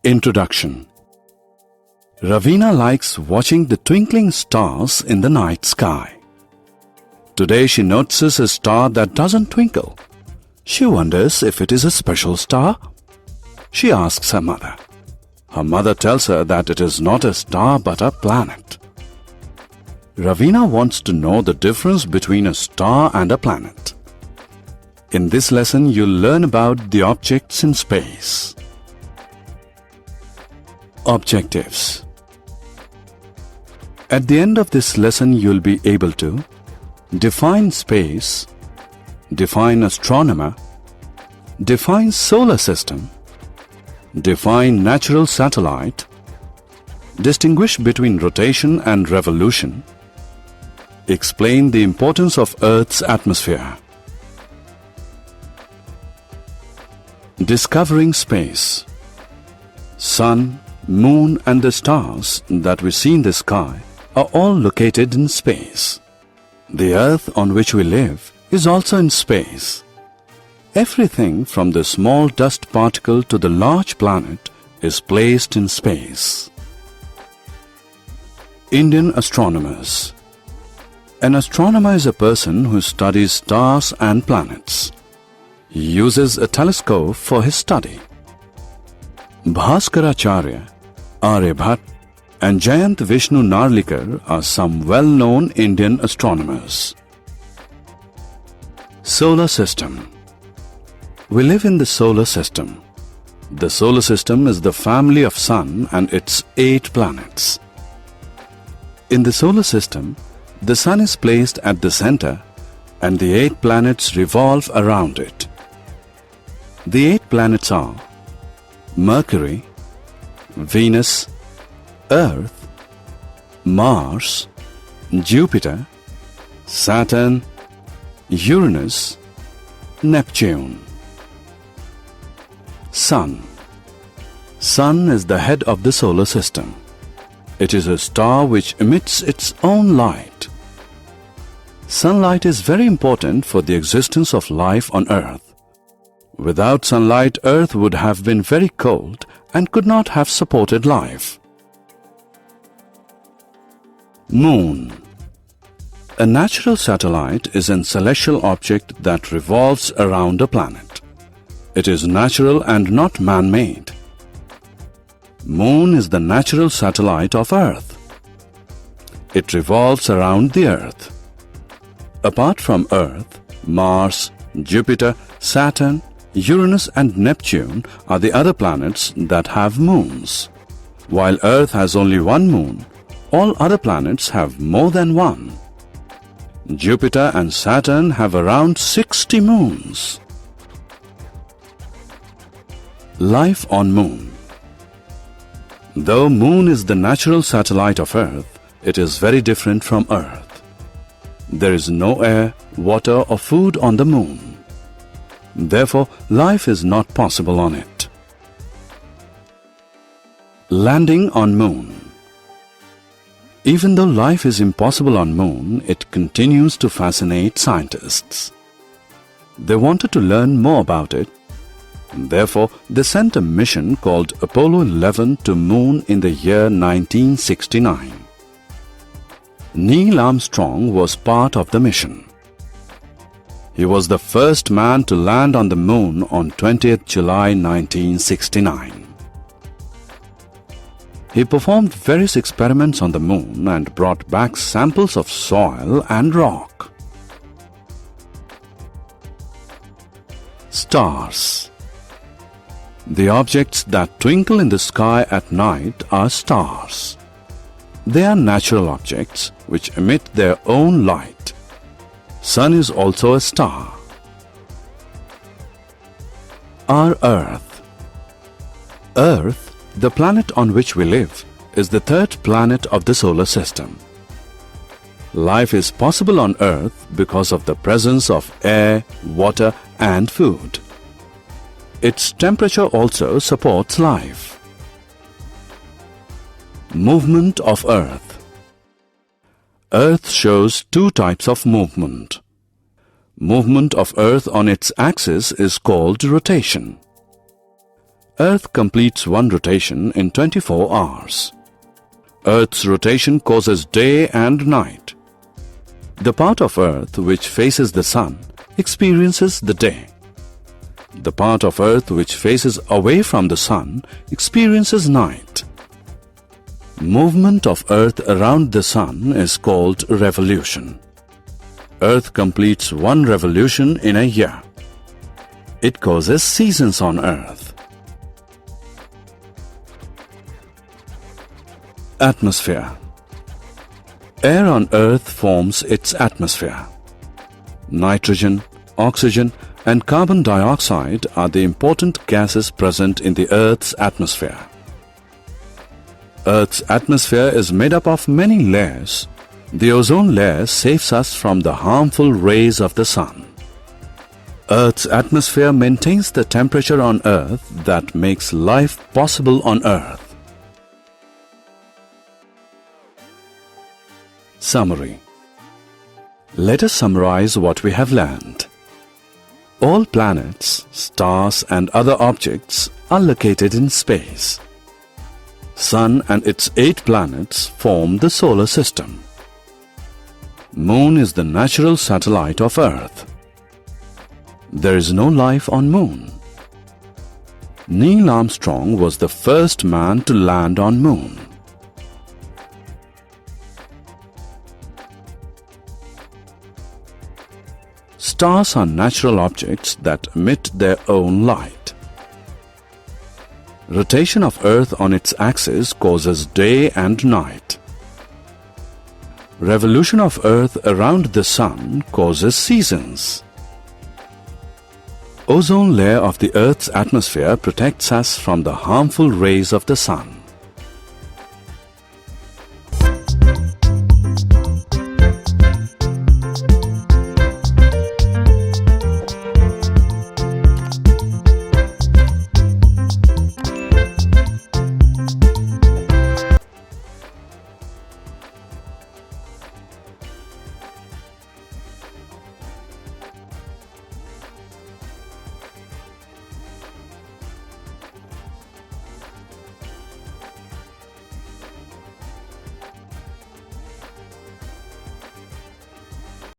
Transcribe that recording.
Introduction. Ravina likes watching the twinkling stars in the night sky. Today she notices a star that doesn't twinkle. She wonders if it is a special star. She asks her mother. Her mother tells her that it is not a star but a planet. Ravina wants to know the difference between a star and a planet. In this lesson, you'll learn about the objects in space. Objectives. At the end of this lesson, you'll be able to define space, define astronomer, define solar system, define natural satellite, distinguish between rotation and revolution, explain the importance of Earth's atmosphere. Discovering space. Sun, Moon and the stars that we see in the sky are all located in space. The Earth on which we live is also in space. Everything from the small dust particle to the large planet is placed in space. Indian astronomers. An astronomer is a person who studies stars and planets. He uses a telescope for his study. Bhaskaracharya, Aryabhat and Jayant Vishnu Narlikar are some well-known Indian astronomers. Solar System. We live in the solar system. The solar system is the family of Sun and its 8 planets. In the solar system, the Sun is placed at the center and the 8 planets revolve around it. The 8 planets are Mercury, Venus, Earth, Mars, Jupiter, Saturn, Uranus, Neptune. Sun. Sun is the head of the solar system. It is a star which emits its own light. Sunlight is very important for the existence of life on Earth. Without sunlight, Earth would have been very cold and could not have supported life. Moon. A natural satellite is a celestial object that revolves around a planet. It is natural and not man-made. Moon is the natural satellite of Earth. It revolves around the Earth. Apart from Earth, Mars, Jupiter, Saturn, Uranus and Neptune are the other planets that have moons. While Earth has only one moon, all other planets have more than one. Jupiter and Saturn have around 60 moons. Life on Moon. Though Moon is the natural satellite of Earth, it is very different from Earth. There is no air, water or food on the Moon. Therefore, life is not possible on it. Landing on Moon. Even though life is impossible on Moon, it continues to fascinate scientists. They wanted to learn more about it. Therefore, they sent a mission called Apollo 11 to Moon in the year 1969. Neil Armstrong was part of the mission. He was the first man to land on the Moon on 20th July 1969. He performed various experiments on the Moon and brought back samples of soil and rock. Stars. The objects that twinkle in the sky at night are stars. They are natural objects which emit their own light. Sun is also a star. Our Earth. Earth, the planet on which we live, is the 3rd planet of the solar system. Life is possible on Earth because of the presence of air, water and food. Its temperature also supports life. Movement of Earth. Earth shows 2 types of movement. Movement of Earth on its axis is called rotation. Earth completes one rotation in 24 hours. Earth's rotation causes day and night. The part of Earth which faces the Sun experiences the day. The part of Earth which faces away from the Sun experiences night. Movement of Earth around the Sun is called revolution. Earth completes one revolution in a year. It causes seasons on Earth. Atmosphere. Air on Earth forms its atmosphere. Nitrogen, oxygen, and carbon dioxide are the important gases present in the Earth's atmosphere. Earth's atmosphere is made up of many layers. The ozone layer saves us from the harmful rays of the Sun. Earth's atmosphere maintains the temperature on Earth that makes life possible on Earth. Summary. Let us summarize what we have learned. All planets, stars and other objects are located in space. Sun and its 8 planets form the solar system. Moon is the natural satellite of Earth. There is no life on Moon. Neil Armstrong was the first man to land on Moon. Stars are natural objects that emit their own light. Rotation of Earth on its axis causes day and night. Revolution of Earth around the Sun causes seasons. Ozone layer of the Earth's atmosphere protects us from the harmful rays of the Sun.